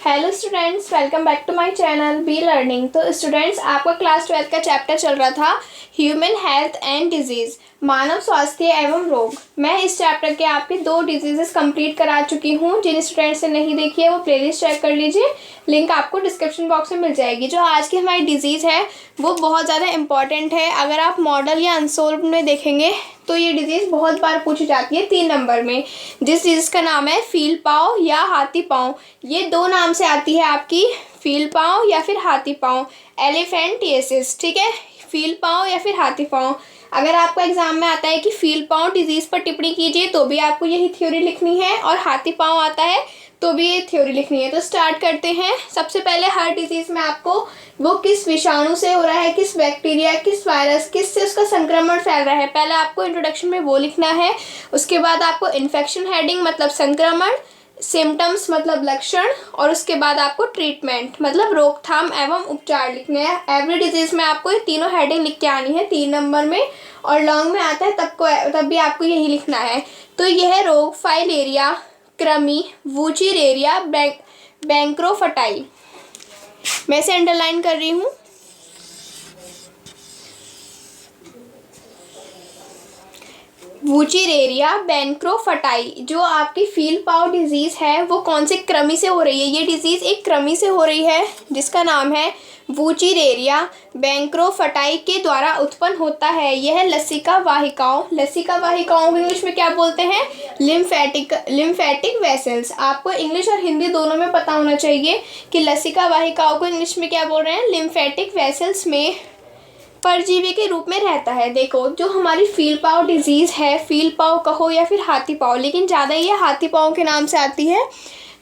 Hello students, welcome back to my channel B learning. तो students, आपका class 12 का chapter चल रहा था ह्यूमन हेल्थ एंड डिजीज़, मानव स्वास्थ्य एवं रोग। मैं इस चैप्टर के आपके 2 डिजीजेस कंप्लीट करा चुकी हूँ। जिन स्टूडेंट्स ने नहीं देखी है वो प्लेलिस्ट चेक कर लीजिए, लिंक आपको डिस्क्रिप्शन बॉक्स में मिल जाएगी। जो आज की हमारी डिजीज़ है वो बहुत ज़्यादा इंपॉर्टेंट है। अगर आप मॉडल या अनसोल्व्ड में देखेंगे तो ये डिजीज़ बहुत बार पूछी जाती है 3 नंबर में, जिस डिजीज़ का नाम है फील पाँव या हाथी पाँव। ये 2 नाम से आती है आपकी, फील पाँव या फिर हाथी पाँव, एलिफेंटिएसिस। ठीक है, फील पाँव या फिर हाथी पाँव। अगर आपको एग्जाम में आता है कि फील पाँव डिजीज़ पर टिप्पणी कीजिए तो भी आपको यही थ्योरी लिखनी है, और हाथी पाँव आता है तो भी ये थ्योरी लिखनी है। तो स्टार्ट करते हैं। सबसे पहले हर डिजीज़ में आपको वो किस विषाणु से हो रहा है, किस बैक्टीरिया, किस वायरस, किस से उसका संक्रमण फैल रहा है, पहले आपको इंट्रोडक्शन में वो लिखना है। उसके बाद आपको इन्फेक्शन हेडिंग मतलब संक्रमण, सिम्टम्स मतलब लक्षण, और उसके बाद आपको ट्रीटमेंट मतलब रोकथाम एवं उपचार लिखने हैं। एवरी डिजीज़ में आपको ये तीनों हेडिंग लिख के आनी है 3 नंबर में, और लॉन्ग में आता है तब भी आपको यही लिखना है। तो यह रोग फाइलेरिया, कृमि, वूचिरेरिया, बैंक्रोफटाई, मैं इसे अंडरलाइन कर रही हूँ। वूचिरेरिया, बैंक्रोफटाई जो आपकी फील पाँव डिजीज़ है वो कौन से कृमि से हो रही है? ये डिजीज़ एक कृमि से हो रही है जिसका नाम है वूचिरेरिया बैंक्रोफटाई के द्वारा उत्पन्न होता है। यह लसिका वाहिकाओं को इंग्लिश में क्या बोलते हैं? Lymphatic vessels. आपको इंग्लिश और हिंदी दोनों में पता होना चाहिए कि लसिका वाहिकाओं को इंग्लिश में क्या बोल रहे हैं? लिम्फेटिक वेसल्स में परजीवी के रूप में रहता है। देखो, जो हमारी फील पाँव डिजीज़ है, फील पाँव कहो या फिर हाथी पाँव, लेकिन ज़्यादा ये हाथी पाँव के नाम से आती है।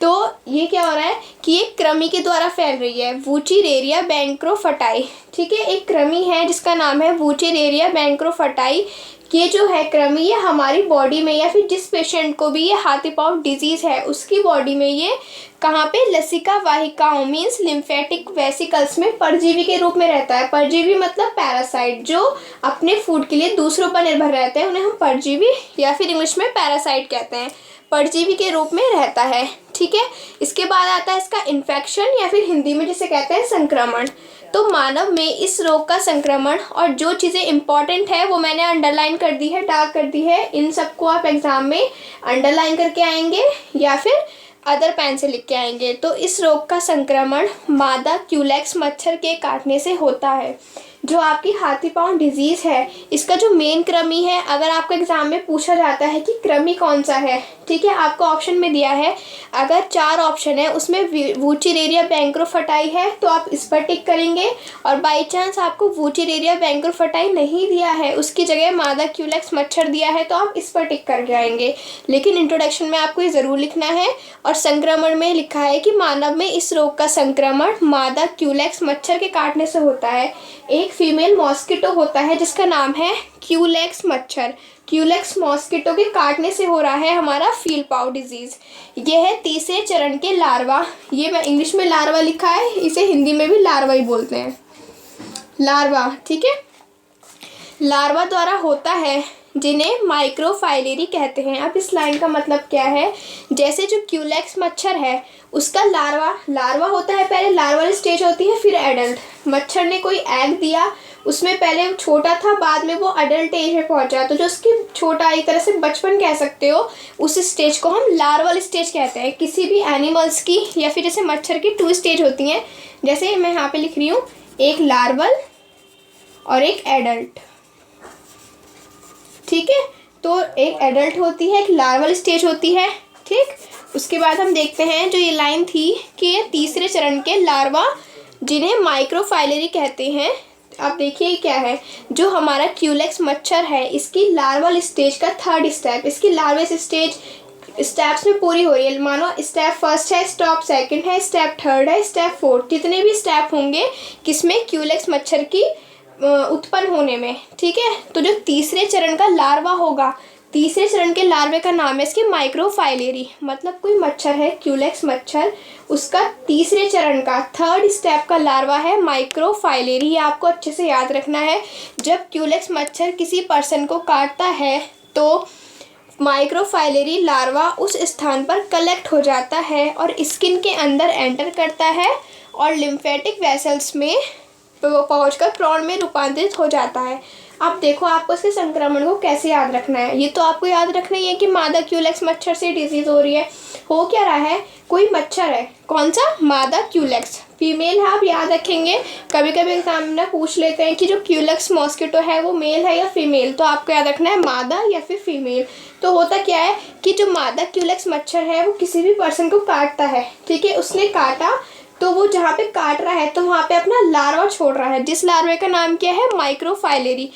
तो ये क्या हो रहा है कि एक कृमि के द्वारा फैल रही है, वूचिरेरिया बैंक्रोफटाई। ठीक है, एक कृमि है जिसका नाम है वूचिरेरिया बैंक्रोफटाई। ये जो है कृमि, ये हमारी बॉडी में या फिर जिस पेशेंट को भी ये हाथी पाँव डिजीज़ है उसकी बॉडी में ये कहाँ पे? लसिका वाहिकाओं मीन्स लिम्फेटिक वेसिकल्स में परजीवी के रूप में रहता है। परजीवी मतलब पैरासाइट, जो अपने फूड के लिए दूसरों पर निर्भर रहते हैं, उन्हें हम परजीवी या फिर इंग्लिश में पैरासाइट कहते हैं। परजीवी के रूप में रहता है। ठीक है, इसके बाद आता है इसका इन्फेक्शन या फिर हिंदी में जिसे कहते हैं संक्रमण। तो मानव में इस रोग का संक्रमण, और जो चीज़ें इंपॉर्टेंट है वो मैंने अंडरलाइन कर दी है, डार्क कर दी है। इन सबको आप एग्जाम में अंडरलाइन करके आएंगे या फिर अदर पेन से लिख के आएंगे। तो इस रोग का संक्रमण मादा क्यूलेक्स मच्छर के काटने से होता है। जो आपकी हाथी पाँव डिजीज़ है इसका जो मेन कृमि है, अगर आपको एग्जाम में पूछा जाता है कि कृमि कौन सा है, ठीक है, आपको ऑप्शन में दिया है, अगर 4 ऑप्शन है उसमें वूचिरेरिया बैंक्रोफटाई है तो आप इस पर टिक करेंगे, और बाई चांस आपको वूचिरेरिया बैंक्रोफटाई नहीं दिया है, उसकी जगह मादा क्यूलेक्स मच्छर दिया है, तो आप इस पर टिक कर जाएंगे। लेकिन इंट्रोडक्शन में आपको ये ज़रूर लिखना है, और संक्रमण में लिखा है कि मानव में इस रोग का संक्रमण मादा क्यूलेक्स मच्छर के काटने से होता है। एक फीमेल मॉस्किटो होता है जिसका नाम है क्यूलेक्स मच्छर, क्यूलेक्स मॉस्किटो के काटने से हो रहा है हमारा फील पाँव डिजीज़। यह है तीसरे चरण के लार्वा। ये मैं इंग्लिश में लार्वा लिखा है, इसे हिंदी में भी लार्वा ही बोलते हैं, लार्वा। ठीक है, लार्वा द्वारा होता है जिन्हें माइक्रोफाइलेरी कहते हैं। अब इस लाइन का मतलब क्या है? जैसे जो क्यूलेक्स मच्छर है उसका लार्वा होता है, पहले लार्वल स्टेज होती है, फिर एडल्ट। मच्छर ने कोई एग दिया, उसमें पहले छोटा था, बाद में वो अडल्ट एज में पहुंचा, तो जो उसकी छोटा एक तरह से बचपन कह सकते हो, उस स्टेज को हम लार्वल स्टेज कहते हैं। किसी भी एनिमल्स की या फिर जैसे मच्छर की 2 स्टेज होती हैं, जैसे मैं यहाँ पे लिख रही हूँ, एक लार्वल और एक एडल्ट। ठीक है, तो एक एडल्ट होती है, एक लार्वल स्टेज होती है। ठीक, उसके बाद हम देखते हैं जो ये लाइन थी कि ये तीसरे चरण के लार्वा जिन्हें माइक्रोफाइलेरी कहते हैं। आप देखिए क्या है, जो हमारा क्यूलेक्स मच्छर है इसकी लार्वल स्टेज का 3rd स्टेप, इसकी लार्वल स्टेज स्टेप्स में पूरी हो रही है। मानो स्टेप 1 है, स्टेप 2 है, स्टेप 3 है, स्टेप 4, जितने भी स्टेप होंगे किसमें? क्यूलेक्स मच्छर की उत्पन्न होने में। ठीक है, तो जो तीसरे चरण का लार्वा होगा, तीसरे चरण के लार्वे का नाम है इसके माइक्रोफाइलेरी, मतलब कोई मच्छर है क्यूलेक्स मच्छर, उसका तीसरे चरण का 3rd स्टेप का लार्वा है माइक्रोफाइलेरी। ये आपको अच्छे से याद रखना है। जब क्यूलेक्स मच्छर किसी पर्सन को काटता है तो माइक्रोफाइलरी लार्वा उस स्थान पर कलेक्ट हो जाता है और स्किन के अंदर एंटर करता है और लिम्फेटिक वेसल्स में पहुंचकर प्रॉन में रूपांतरित हो जाता है। अब देखो आपको इसके संक्रमण को कैसे याद रखना है। ये तो आपको याद रखना ही है कि मादा क्यूलेक्स मच्छर से डिजीज़ हो रही है। हो क्या रहा है, कोई मच्छर है, कौन सा, मादा क्यूलेक्स, फीमेल है। आप याद रखेंगे, कभी कभी एग्जाम में पूछ लेते हैं कि जो क्यूलेक्स मॉस्किटो है वो मेल है या फीमेल, तो आपको याद रखना है मादा या फिर फीमेल। तो होता क्या है कि जो मादा क्यूलेक्स मच्छर है वो किसी भी पर्सन को काटता है, ठीक है। उसने काटा तो वो जहाँ पे काट रहा है तो वहाँ पे अपना लार्वा छोड़ रहा है, जिस लार्वे का नाम क्या है, माइक्रोफाइलरी।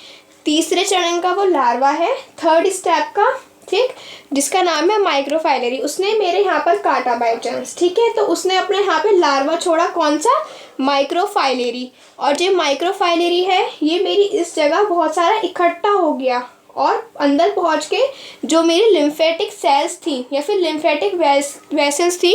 तीसरे चरण का वो लार्वा है, थर्ड स्टेप का, ठीक, जिसका नाम है माइक्रोफाइलरी। उसने मेरे यहाँ पर काटा बाई चांस, ठीक है, तो उसने अपने यहाँ पे लार्वा छोड़ा, कौन सा, माइक्रोफाइलरी। और जो माइक्रोफाइलरी है ये मेरी इस जगह बहुत सारा इकट्ठा हो गया और अंदर पहुंच के जो मेरी लिम्फेटिक सेल्स थी या फिर लिम्फेटिक वेसल्स थी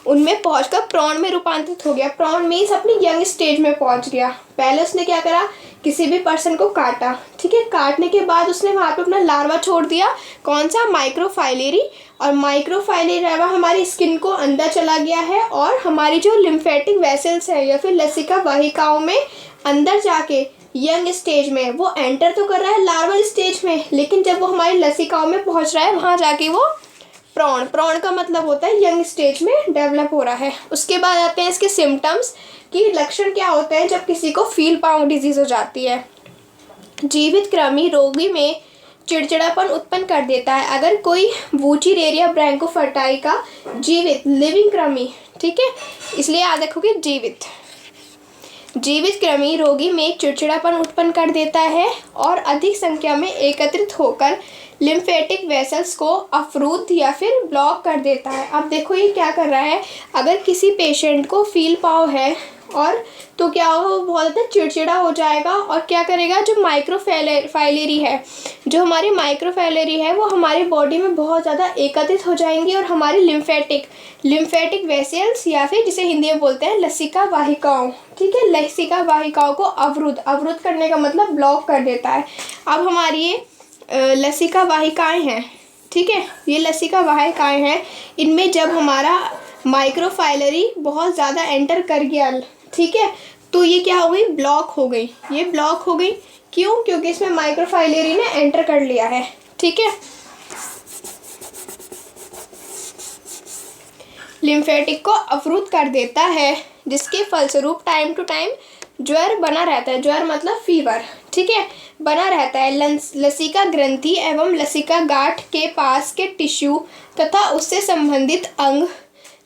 उनमें पहुंचकर प्रॉन में रूपांतरित हो गया। प्रॉन मीन्स अपनी यंग स्टेज में पहुंच गया। पहले उसने क्या करा, किसी भी पर्सन को काटा, ठीक है, काटने के बाद उसने वहाँ पे अपना लार्वा छोड़ दिया, कौन सा, माइक्रोफाइलरी। और माइक्रोफाइलरी लार्वा हमारी स्किन को अंदर चला गया है और हमारी जो लिम्फेटिक वेसल्स है या फिर लसिका वाहिकाओं में अंदर जाके यंग स्टेज में वो एंटर तो कर रहा है लार्वल स्टेज में, लेकिन जब वो हमारी लसिकाओं में पहुंच रहा है वहाँ जाके वो प्रॉन का मतलब होता है यंग स्टेज में डेवलप हो रहा है। उसके बाद आते हैं इसके सिम्टम्स कि लक्षण क्या होते हैं जब किसी को फील पाउंड डिजीज़ हो जाती है। जीवित कृमि रोगी में चिड़चिड़ापन उत्पन्न कर देता है। अगर कोई वूचिरेरिया ब्रैंकोफटाई का जीवित लिविंग कृमि, ठीक है, इसलिए याद रखोगे जीवित कृमि रोगी में चिड़चिड़ापन उत्पन्न कर देता है और अधिक संख्या में एकत्रित होकर लिम्फेटिक वेसल्स को अवरुद्ध या फिर ब्लॉक कर देता है। अब देखो ये क्या कर रहा है, अगर किसी पेशेंट को फील पाव है और तो क्या होगा, वो बहुत ज़्यादा चिड़चिड़ा हो जाएगा और क्या करेगा, जो माइक्रोफाइलरी है, जो हमारी माइक्रोफाइलरी है वो हमारी बॉडी में बहुत ज़्यादा एकत्रित हो जाएंगी और हमारी लिम्फेटिक वेसल्स या फिर जिसे हिंदी में बोलते हैं लसिका वाहिकाओं, ठीक है, लसिका वाहिकाओं को अवरुद्ध करने का मतलब ब्लॉक कर देता है। अब हमारी ये लसिका वाहिकाएँ हैं, ठीक है, ये लसिका वाहिकाएँ हैं, इनमें जब हमारा माइक्रोफाइलरी बहुत ज़्यादा एंटर कर गया, ठीक है, तो ये क्या हो गई, ब्लॉक हो गई। ये ब्लॉक हो गई क्यों, क्योंकि इसमें माइक्रोफाइलरी ने एंटर कर लिया है, ठीक है। लिम्फेटिक को अवरुद्ध कर देता है जिसके फलस्वरूप टाइम टू टाइम ज्वर बना रहता है, ज्वर मतलब फीवर, ठीक है, बना रहता है। लसिका ग्रंथि एवं लसिका गांठ के पास के टिश्यू तथा उससे संबंधित अंग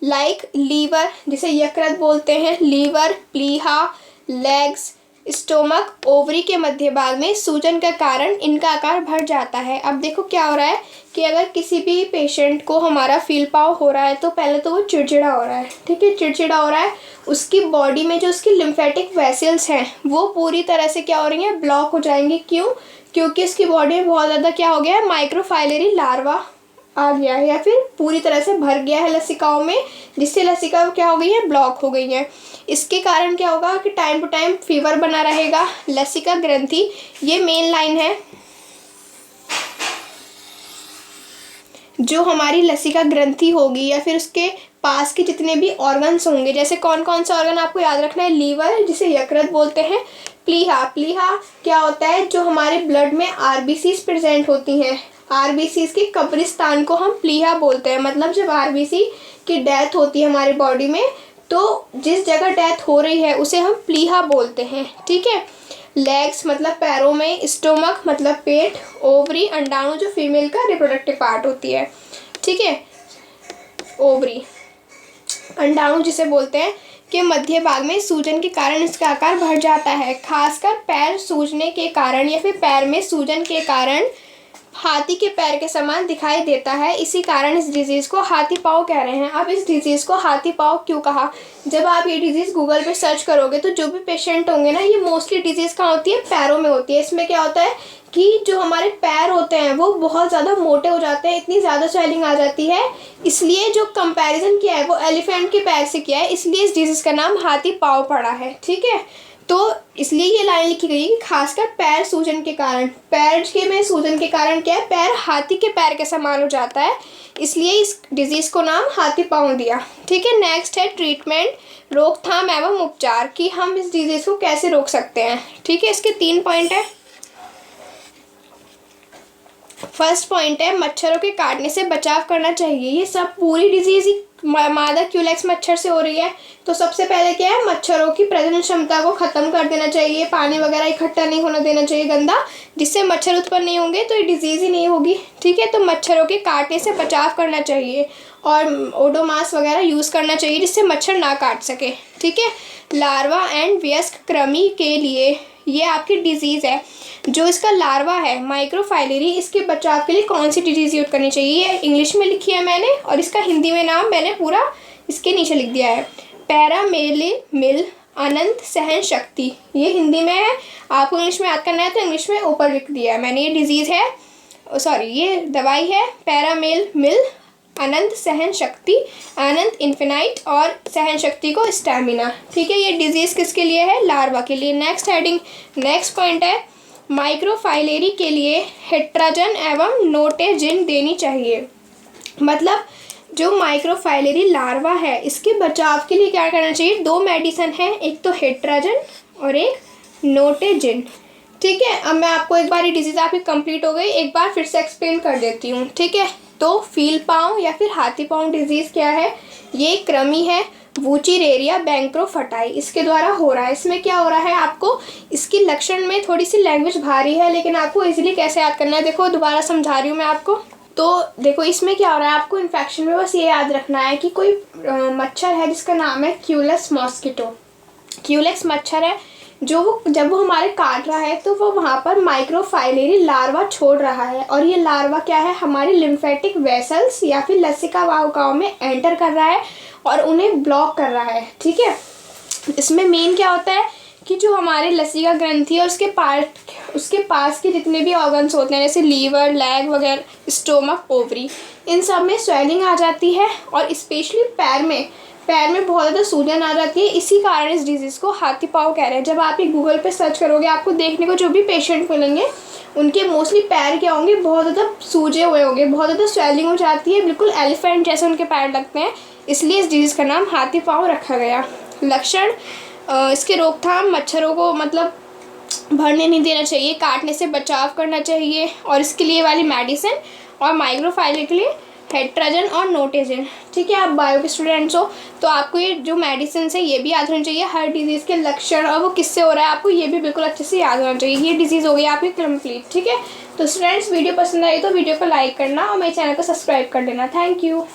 लाइक लीवर, जिसे यकृत बोलते हैं, लीवर, प्लीहा, लेग्स, स्टोमक, ओवरी के मध्य भाग में सूजन के कारण इनका आकार बढ़ जाता है। अब देखो क्या हो रहा है कि अगर किसी भी पेशेंट को हमारा फील पाव हो रहा है तो पहले तो वो चिड़चिड़ा हो रहा है, ठीक है, चिड़चिड़ा हो रहा है। उसकी बॉडी में जो उसकी लिम्फेटिक वेसल्स हैं वो पूरी तरह से क्या हो रही हैं, ब्लॉक हो जाएंगी। क्यों, क्योंकि उसकी बॉडी में बहुत ज़्यादा क्या हो गया है, माइक्रोफाइलरी लार्वा आ गया है या फिर पूरी तरह से भर गया है लसिकाओं में, जिससे लसिका क्या हो गई है, ब्लॉक हो गई है। इसके कारण क्या होगा कि टाइम टू टाइम फीवर बना रहेगा। लसिका ग्रंथि, ये मेन लाइन है, जो हमारी लसिका ग्रंथि होगी या फिर उसके पास के जितने भी ऑर्गन्स होंगे, जैसे कौन कौन सा ऑर्गन आपको याद रखना है, लीवर जिसे यकृत बोलते हैं, प्लीहा क्या होता है, जो हमारे ब्लड में आरबीसीज प्रेजेंट होती हैं, आरबीसीज के कब्रिस्तान को हम प्लीहा बोलते हैं। मतलब जब आरबीसी की डेथ होती है हमारी बॉडी में तो जिस जगह डेथ हो रही है उसे हम प्लीहा बोलते हैं, ठीक है। लेग्स मतलब पैरों में, स्टोमक मतलब पेट, ओवरी अंडाणु जो फीमेल का रिप्रोडक्टिव पार्ट होती है, ठीक है, ओवरी अंडाणु जिसे बोलते हैं, के मध्य भाग में सूजन के कारण इसका आकार बढ़ जाता है। खासकर पैर सूजने के कारण या फिर पैर में सूजन के कारण हाथी के पैर के समान दिखाई देता है। इसी कारण इस डिजीज़ को हाथी पाँव कह रहे हैं। अब इस डिजीज़ को हाथी पाँव क्यों कहा, जब आप ये डिजीज़ गूगल पे सर्च करोगे तो जो भी पेशेंट होंगे ना, ये मोस्टली डिजीज़ कहाँ होती है, पैरों में होती है। इसमें क्या होता है कि जो हमारे पैर होते हैं वो बहुत ज़्यादा मोटे हो जाते हैं, इतनी ज़्यादा स्वेलिंग आ जाती है, इसलिए जो कंपैरिजन किया है वो एलिफेंट के पैर से किया है, इसलिए इस डिजीज़ का नाम हाथी पाँव पड़ा है, ठीक है। तो इसलिए ये लाइन लिखी गई है कि खासकर पैर सूजन के कारण, पैर के में सूजन के कारण क्या है, पैर हाथी के पैर के समान हो जाता है, इसलिए इस डिजीज़ को नाम हाथी पाँव दिया। ठीक है, नेक्स्ट है ट्रीटमेंट, रोकथाम एवं उपचार, कि हम इस डिजीज़ को कैसे रोक सकते हैं। ठीक है, इसके 3 पॉइंट है। फर्स्ट पॉइंट है मच्छरों के काटने से बचाव करना चाहिए। ये सब पूरी डिजीज़ ही मादा क्यूलेक्स मच्छर से हो रही है, तो सबसे पहले क्या है, मच्छरों की प्रजनन क्षमता को ख़त्म कर देना चाहिए, पानी वगैरह इकट्ठा नहीं होने देना चाहिए गंदा, जिससे मच्छर उत्पन्न नहीं होंगे तो ये डिजीज़ ही नहीं होगी। ठीक है, तो मच्छरों के काटने से बचाव करना चाहिए और ओडोमास वगैरह यूज़ करना चाहिए जिससे मच्छर ना काट सके। ठीक है, लार्वा एंड वयस्क कृमि के लिए ये आपकी डिजीज़ है, जो इसका लार्वा है माइक्रोफाइलेरी, इसके बचाव के लिए कौन सी डिजीज़ यूज करनी चाहिए, ये इंग्लिश में लिखी है मैंने और इसका हिंदी में नाम मैंने पूरा इसके नीचे लिख दिया है। पैरामेलिमिल अनंत सहन शक्ति, ये हिंदी में है, आपको इंग्लिश में याद करना है तो इंग्लिश में ऊपर लिख दिया है मैंने। ये डिजीज़ है, सॉरी ये दवाई है पैरामेलिमिल अनंत सहन शक्ति, अनंत इन्फिनाइट और सहन शक्ति को स्टैमिना। ठीक है, ये डिजीज़ किसके लिए है, लार्वा के लिए। नेक्स्ट हेडिंग, नेक्स्ट पॉइंट है माइक्रोफाइलेरी के लिए हेट्राजन एवं नोटेजिन देनी चाहिए। मतलब जो माइक्रोफाइलेरी लार्वा है इसके बचाव के लिए क्या करना चाहिए, 2 मेडिसिन है, एक तो हेट्राजन और एक नोटेजिन। ठीक है, अब मैं आपको एक बार ये डिजीज़ आपकी कंप्लीट हो गई, एक बार फिर से एक्सप्लेन कर देती हूँ। ठीक है, तो फील पाँव या फिर हाथी पाँव डिजीज़ क्या है, ये कृमि है वूचिरेरिया बैंक्रोफटाई, इसके द्वारा हो रहा है। इसमें क्या हो रहा है, आपको इसकी लक्षण में थोड़ी सी लैंग्वेज भारी है, लेकिन आपको इजीली कैसे याद करना है, देखो दोबारा समझा रही हूँ मैं आपको। तो देखो इसमें क्या हो रहा है, आपको इन्फेक्शन में बस ये याद रखना है कि कोई मच्छर है जिसका नाम है क्यूलेक्स मॉस्किटो, क्यूलेक्स मच्छर है, जो जब वो हमारे काट रहा है तो वो वहाँ पर माइक्रोफाइलेरी लार्वा छोड़ रहा है, और ये लार्वा क्या है, हमारी लिम्फेटिक वेसल्स या फिर लसिका वाहिकाओं में एंटर कर रहा है और उन्हें ब्लॉक कर रहा है। ठीक है, इसमें मेन क्या होता है कि जो हमारे लसिका ग्रंथि और उसके पास के जितने भी ऑर्गन्स होते हैं, जैसे लीवर, लेग वगैरह, स्टोमक, ओवरी, इन सब में स्वेलिंग आ जाती है और स्पेशली पैर में बहुत ज़्यादा सूजन आ जाती है। इसी कारण इस डिजीज़ को हाथी पाँव कह रहे हैं। जब आप ये गूगल पे सर्च करोगे आपको देखने को जो भी पेशेंट मिलेंगे उनके मोस्टली पैर क्या होंगे, बहुत ज़्यादा सूजे हुए होंगे, बहुत ज़्यादा स्वेलिंग हो जाती है, बिल्कुल एलिफेंट जैसे उनके पैर लगते हैं, इसलिए इस डिजीज़ का नाम हाथी पाँव रखा गया। लक्षण, इसके रोकथाम, मच्छरों को मतलब भरने नहीं देना चाहिए, काटने से बचाव करना चाहिए, और इसके लिए वाली मेडिसिन, और माइक्रोफाइलेरी के लिए हेट्राजन और नोटेजिन। ठीक है, आप बायो के स्टूडेंट्स हो तो आपको ये जो मेडिसिन है ये भी याद होना चाहिए, हर डिजीज़ के लक्षण और वो किससे हो रहा है आपको ये भी बिल्कुल अच्छे से याद होना चाहिए। ये डिजीज़ हो गई आपकी कंप्लीट। ठीक है, तो स्टूडेंट्स वीडियो पसंद आई तो वीडियो को लाइक करना और मेरे चैनल को सब्सक्राइब कर लेना। Thank you.